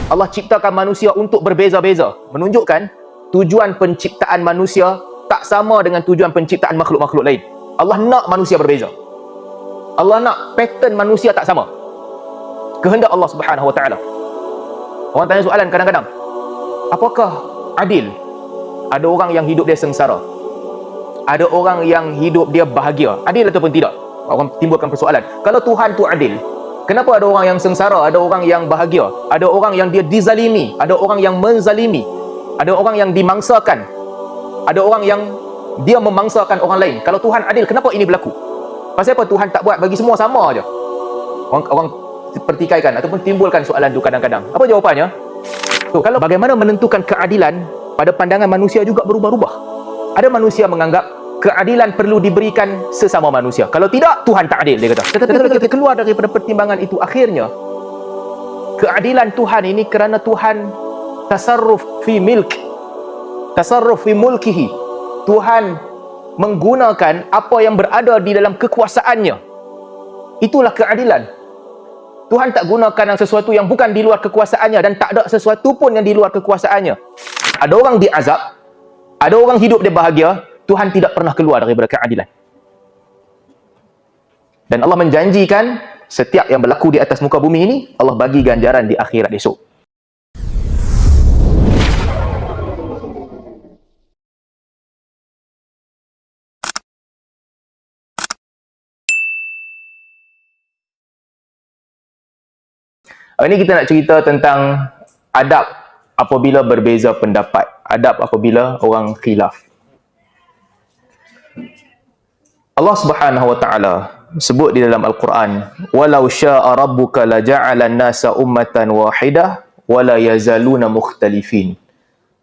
Allah ciptakan manusia untuk berbeza-beza, menunjukkan tujuan penciptaan manusia tak sama dengan tujuan penciptaan makhluk-makhluk lain. Allah nak manusia berbeza. Allah nak pattern manusia tak sama. Kehendak Allah Subhanahu Wa Taala. Orang tanya soalan kadang-kadang, apakah adil? Ada orang yang hidup dia sengsara, ada orang yang hidup dia bahagia. Adil ataupun tidak? Orang timbulkan persoalan. Kalau Tuhan tu adil, kenapa ada orang yang sengsara, ada orang yang bahagia, ada orang yang dia dizalimi, ada orang yang menzalimi, ada orang yang dimangsakan, ada orang yang dia memangsakan orang lain? Kalau Tuhan adil, kenapa ini berlaku? Pasal apa Tuhan tak buat bagi semua sama aja? Orang pertikaikan ataupun timbulkan soalan tu kadang-kadang. Apa jawapannya? So, kalau bagaimana menentukan keadilan pada pandangan manusia juga berubah-ubah. Ada manusia menganggap keadilan perlu diberikan sesama manusia. Kalau tidak, Tuhan tak adil, dia kata. Tetapi kalau kita keluar daripada pertimbangan itu, akhirnya keadilan Tuhan ini kerana Tuhan tasarruf fi milk, tasarruf fi mulkihi. Tuhan menggunakan apa yang berada di dalam kekuasaannya. Itulah keadilan. Tuhan tak gunakan sesuatu yang bukan di luar kekuasaannya, dan tak ada sesuatu pun yang di luar kekuasaannya. Ada orang diazab, ada orang hidup dia bahagia. Tuhan tidak pernah keluar daripada keadilan. Dan Allah menjanjikan setiap yang berlaku di atas muka bumi ini, Allah bagi ganjaran di akhirat esok. Ini kita nak cerita tentang adab apabila berbeza pendapat, adab apabila orang khilaf. Allah Subhanahu Wa Taala sebut di dalam Al-Quran, walau syaa rabbuka laja'ala an-nasa ummatan wahidah wala yazaluna mukhtalifin.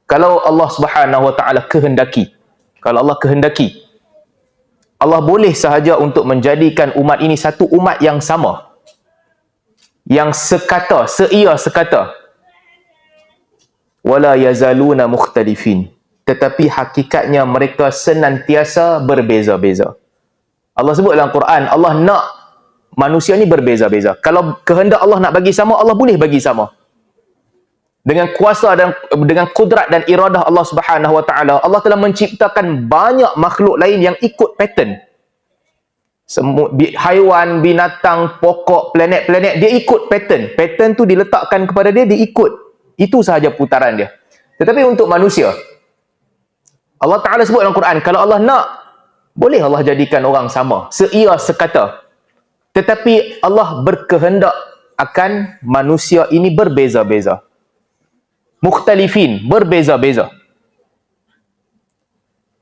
Kalau Allah Subhanahu Wa Taala kehendaki, kalau Allah kehendaki, Allah boleh sahaja untuk menjadikan umat ini satu umat yang sama, yang sekata, seia sekata. Wala yazaluna mukhtalifin. Tetapi hakikatnya mereka senantiasa berbeza-beza. Allah sebut dalam Quran, Allah nak manusia ni berbeza-beza. Kalau kehendak Allah nak bagi sama, Allah boleh bagi sama. Dengan kuasa dan dengan kudrat dan iradah Allah Subhanahu Wa Taala, Allah telah menciptakan banyak makhluk lain yang ikut pattern. Haiwan, binatang, pokok, planet-planet, dia ikut pattern. Pattern tu diletakkan kepada dia, dia ikut. Itu sahaja putaran dia. Tetapi untuk manusia, Allah Ta'ala sebut dalam Quran, kalau Allah nak, boleh Allah jadikan orang sama, seia sekata. Tetapi Allah berkehendak akan manusia ini berbeza-beza. Mukhtalifin, berbeza-beza.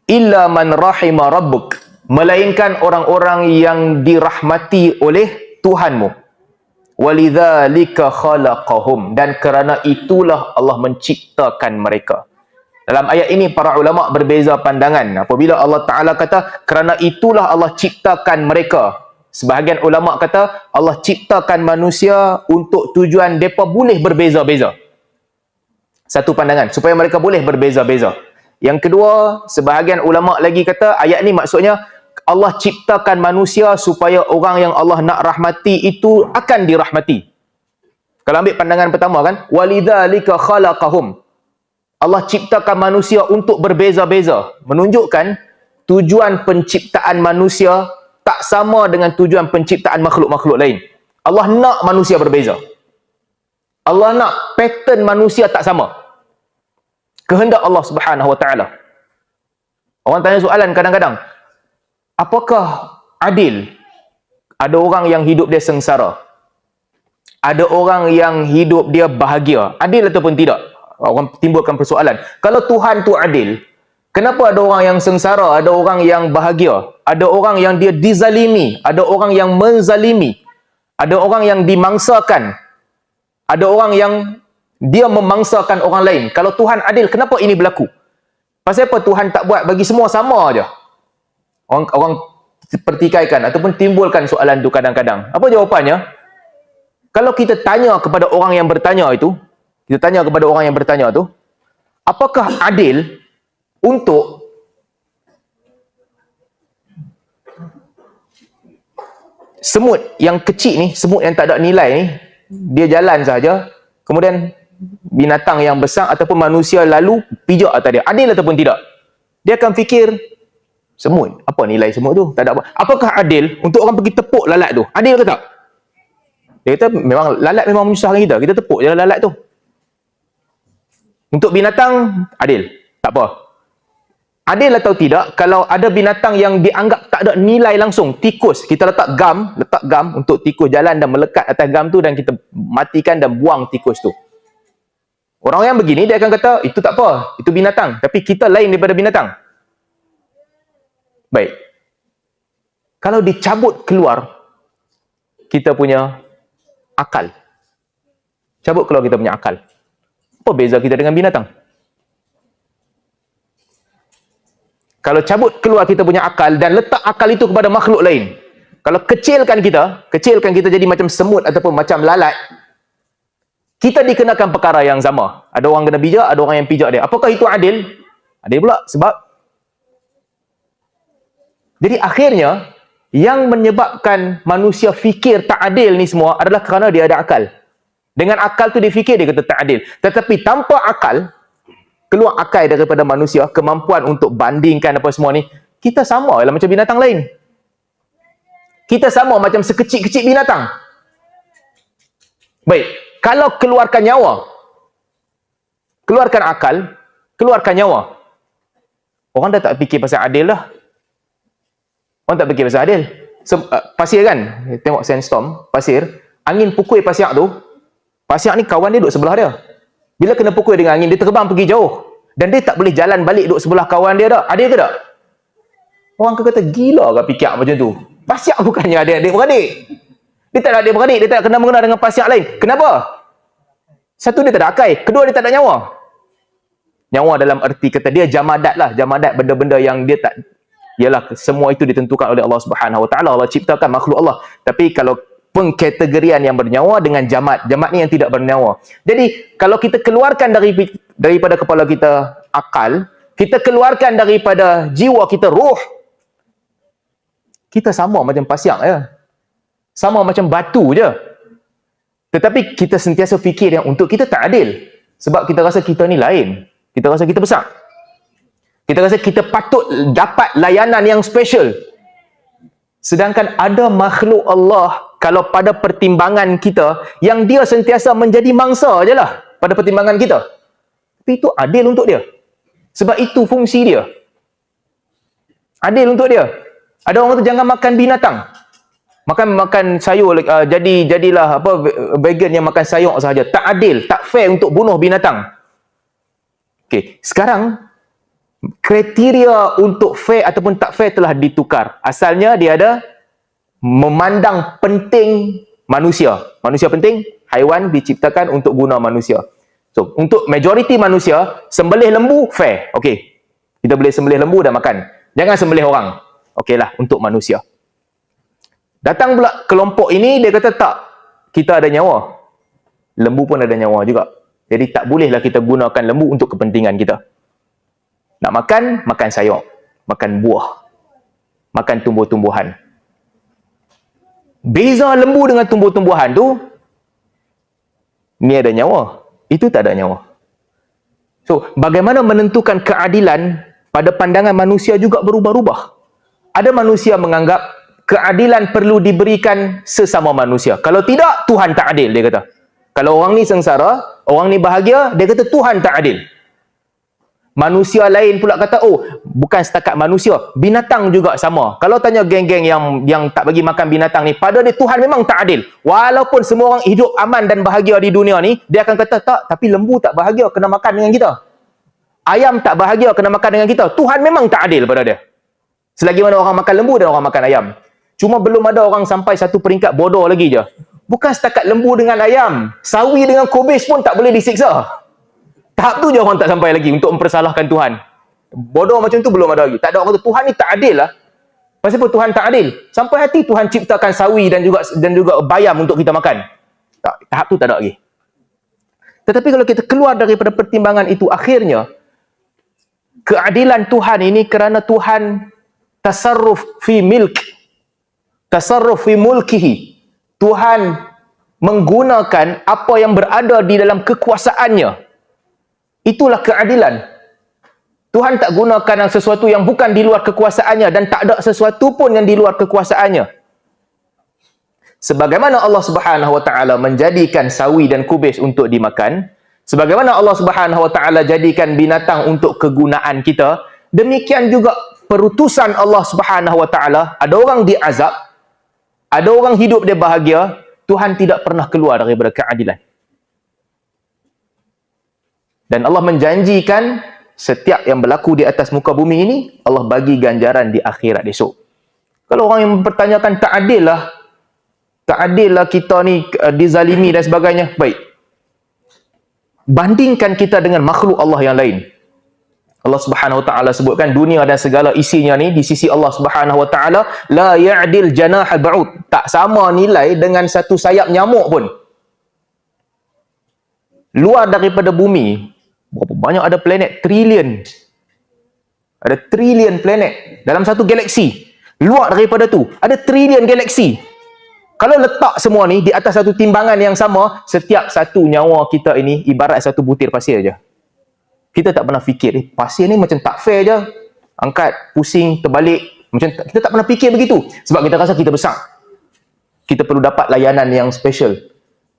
Illa man rahima rabbuk, melainkan orang-orang yang dirahmati oleh Tuhanmu. Walidzalika khalaqahum, dan kerana itulah Allah menciptakan mereka. Dalam ayat ini para ulama berbeza pandangan. Apabila Allah Ta'ala kata kerana itulah Allah ciptakan mereka, sebahagian ulama kata Allah ciptakan manusia untuk tujuan mereka boleh berbeza-beza. Satu pandangan, supaya mereka boleh berbeza-beza. Yang kedua, sebahagian ulama lagi kata ayat ni maksudnya Allah ciptakan manusia supaya orang yang Allah nak rahmati itu akan dirahmati. Kalau ambil pandangan pertama kan, walidzalika khalaqahum, Allah ciptakan manusia untuk berbeza-beza, menunjukkan tujuan penciptaan manusia tak sama dengan tujuan penciptaan makhluk-makhluk lain. Allah nak manusia berbeza. Allah nak pattern manusia tak sama. Kehendak Allah Subhanahu Wa Taala. Orang tanya soalan kadang-kadang, apakah adil? Ada orang yang hidup dia sengsara, ada orang yang hidup dia bahagia. Adil ataupun tidak? Orang timbulkan persoalan. Kalau Tuhan tu adil, kenapa ada orang yang sengsara, ada orang yang bahagia, ada orang yang dia dizalimi, ada orang yang menzalimi, ada orang yang dimangsakan, ada orang yang dia memangsakan orang lain? Kalau Tuhan adil, kenapa ini berlaku? Pasal apa Tuhan tak buat bagi semua sama aja? Orang pertikaikan ataupun timbulkan soalan tu kadang-kadang. Apa jawapannya? Kalau kita tanya kepada orang yang bertanya itu, kita tanya kepada orang yang bertanya tu, apakah adil untuk semut yang kecil ni, semut yang tak ada nilai ni, dia jalan saja, kemudian binatang yang besar ataupun manusia lalu pijak atas dia. Adil ataupun tidak? Dia akan fikir, semut. Apa nilai semut tu? Tak ada apa. Apakah adil untuk orang pergi tepuk lalat tu? Adil ke tak? Dia kata, memang lalat memang menyusahkan kita. Kita tepuk je lalat tu. Untuk binatang, adil. Tak apa. Adil atau tidak, kalau ada binatang yang dianggap tak ada nilai langsung, tikus, kita letak gam untuk tikus jalan dan melekat atas gam tu dan kita matikan dan buang tikus tu. Orang yang begini, dia akan kata, itu tak apa, itu binatang. Tapi kita lain daripada binatang. Baik. Kalau dicabut keluar, kita punya akal. Cabut keluar kita punya akal. Apa beza kita dengan binatang? Kalau cabut keluar kita punya akal dan letak akal itu kepada makhluk lain. Kalau kecilkan kita jadi macam semut ataupun macam lalat, kita dikenakan perkara yang sama. Ada orang kena bijak, ada orang yang pijak dia. Apakah itu adil? Adil pula. Sebab jadi akhirnya yang menyebabkan manusia fikir tak adil ni semua adalah kerana dia ada akal. Dengan akal tu dia fikir dia kata tak adil. Tetapi tanpa akal, keluar akal daripada manusia, kemampuan untuk bandingkan apa semua ni, kita sama lah macam binatang lain. Kita sama macam sekecil-kecil binatang. Baik, kalau keluarkan nyawa, keluarkan akal, keluarkan nyawa, orang dah tak fikir pasal adil lah. Orang tak fikir pasal adil. Pasir kan, tengok sandstorm, pasir, angin pukul pasir tu, pasir ni kawan dia duduk sebelah dia. Bila kena pukul dengan angin, dia terbang pergi jauh. Dan dia tak boleh jalan balik duduk sebelah kawan dia dah. Adil ke tak? Orang kata, gila ke fikir macam tu? Pasir bukannya ada adik-beradik. Dia tak ada adik-beradik, dia tak kena mengena dengan pasir lain. Kenapa? Satu, dia tak ada akal. Kedua, dia tak ada nyawa. Nyawa dalam erti kata dia jamadat lah. Jamadat benda-benda yang dia tak... Yalah, semua itu ditentukan oleh Allah Subhanahu Wa Taala. Allah ciptakan makhluk Allah. Tapi kalau pengkategorian yang bernyawa dengan jamat ni yang tidak bernyawa. Jadi kalau kita keluarkan daripada kepala kita akal, kita keluarkan daripada jiwa kita ruh, kita sama macam pasir ya. Sama macam batu je. Tetapi kita sentiasa fikir yang untuk kita tak adil. Sebab kita rasa kita ni lain. Kita rasa kita besar. Kita rasa kita patut dapat layanan yang special. Sedangkan ada makhluk Allah, kalau pada pertimbangan kita, yang dia sentiasa menjadi mangsa je lah pada pertimbangan kita. Tapi itu adil untuk dia. Sebab itu fungsi dia. Adil untuk dia. Ada orang tu jangan makan binatang. Makan sayur, jadilah vegan yang makan sayur sahaja. Tak adil, tak fair untuk bunuh binatang. Okey, sekarang kriteria untuk fair ataupun tak fair telah ditukar. Asalnya dia ada memandang penting manusia. Manusia penting, haiwan diciptakan untuk guna manusia. So, untuk majoriti manusia, sembelih lembu fair. Okey. Kita boleh sembelih lembu dan makan. Jangan sembelih orang. Okeylah, untuk manusia. Datang pula kelompok ini, dia kata tak. Kita ada nyawa. Lembu pun ada nyawa juga. Jadi tak bolehlah kita gunakan lembu untuk kepentingan kita. Nak makan, makan sayur. Makan buah. Makan tumbuh-tumbuhan. Beza lembu dengan tumbuh-tumbuhan tu, ni ada nyawa. Itu tak ada nyawa. So, bagaimana menentukan keadilan pada pandangan manusia juga berubah-ubah. Ada manusia menganggap keadilan perlu diberikan sesama manusia. Kalau tidak, Tuhan tak adil, dia kata. Kalau orang ni sengsara, orang ni bahagia, dia kata Tuhan tak adil. Manusia lain pula kata, oh, bukan setakat manusia, binatang juga sama. Kalau tanya geng-geng yang tak bagi makan binatang ni, pada dia Tuhan memang tak adil. Walaupun semua orang hidup aman dan bahagia di dunia ni, dia akan kata, tak, tapi lembu tak bahagia kena makan dengan kita. Ayam tak bahagia kena makan dengan kita. Tuhan memang tak adil pada dia. Selagi mana orang makan lembu dan orang makan ayam. Cuma belum ada orang sampai satu peringkat bodoh lagi je. Bukan setakat lembu dengan ayam, sawi dengan kobis pun tak boleh disiksa. Tahap tu je orang tak sampai lagi untuk mempersalahkan Tuhan. Bodoh macam tu belum ada lagi. Tak ada orang kata Tuhan ni tak adil lah. Pasal apa Tuhan tak adil? Sampai hati Tuhan ciptakan sawi dan juga bayam untuk kita makan. Tak, tahap tu tak ada lagi. Tetapi kalau kita keluar daripada pertimbangan itu, akhirnya keadilan Tuhan ini kerana Tuhan tasarruf fi milk. Tasarruf fi mulkihi. Tuhan menggunakan apa yang berada di dalam kekuasaannya. Itulah keadilan. Tuhan tak gunakan sesuatu yang bukan di luar kekuasaannya dan tak ada sesuatu pun yang di luar kekuasaannya. Sebagaimana Allah Subhanahu Wa Taala menjadikan sawi dan kubis untuk dimakan, sebagaimana Allah Subhanahu Wa Taala jadikan binatang untuk kegunaan kita, demikian juga perutusan Allah Subhanahu Wa Taala. Ada orang diazab, ada orang hidup dia bahagia. Tuhan tidak pernah keluar daripada keadilan. Dan Allah menjanjikan setiap yang berlaku di atas muka bumi ini, Allah bagi ganjaran di akhirat esok. Kalau orang yang mempertanyakan tak adil lah kita ni dizalimi dan sebagainya. Baik. Bandingkan kita dengan makhluk Allah yang lain. Allah Subhanahu Wa Taala sebutkan dunia dan segala isinya ni di sisi Allah Subhanahu Wa Taala la ya'dil janahal ba'ud. Tak sama nilai dengan satu sayap nyamuk pun. Luar daripada bumi, berapa banyak ada planet? Trilion. Ada trilion planet dalam satu galaksi. Luar daripada tu, ada trilion galaksi. Kalau letak semua ni di atas satu timbangan yang sama, setiap satu nyawa kita ini ibarat satu butir pasir je. Kita tak pernah fikir, pasir ni macam tak fair je. Angkat, pusing, terbalik. Kita tak pernah fikir begitu. Sebab kita rasa kita besar. Kita perlu dapat layanan yang special.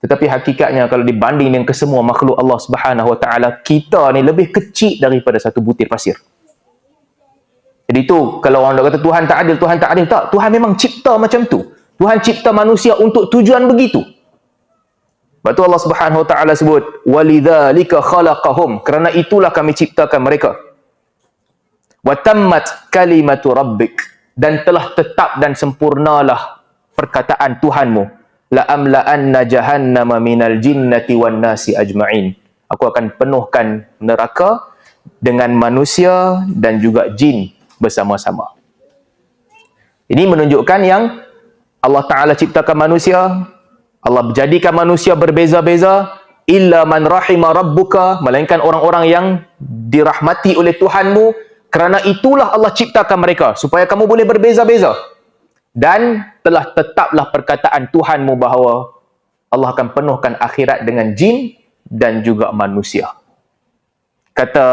Tetapi hakikatnya kalau dibanding dengan kesemua makhluk Allah Subhanahu Wa Taala, kita ni lebih kecil daripada satu butir pasir. Jadi itu, kalau orang kata Tuhan tak adil, Tuhan tak adil. Tak, Tuhan memang cipta macam tu. Tuhan cipta manusia untuk tujuan begitu. Sebab tu Allah Subhanahu Wa Taala sebut, walidzalika khalaqahum, kerana itulah kami ciptakan mereka. Wa tammat kalimatu rabbik, dan telah tetap dan sempurnalah perkataan Tuhanmu, la amla'anna jahannama minal jinnati wan nasi ajma'in. Aku akan penuhkan neraka dengan manusia dan juga jin bersama-sama. Ini menunjukkan yang Allah Ta'ala ciptakan manusia, Allah jadikan manusia berbeza-beza, illa man rahima rabbuka, melainkan orang-orang yang dirahmati oleh Tuhanmu, kerana itulah Allah ciptakan mereka, supaya kamu boleh berbeza-beza. Dan telah tetaplah perkataan Tuhanmu bahawa Allah akan penuhkan akhirat dengan jin dan juga manusia. Kata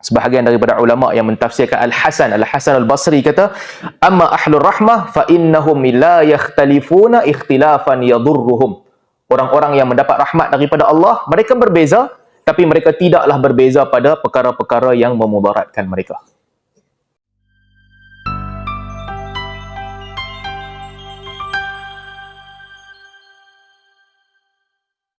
sebahagian daripada ulama yang mentafsirkan Al-Hasan Al-Basri kata, amma ahlur rahmah fa innahum la yakhtalifuna ikhtilafan yadurruhum. Orang-orang yang mendapat rahmat daripada Allah, mereka berbeza, tapi mereka tidaklah berbeza pada perkara-perkara yang memudaratkan mereka.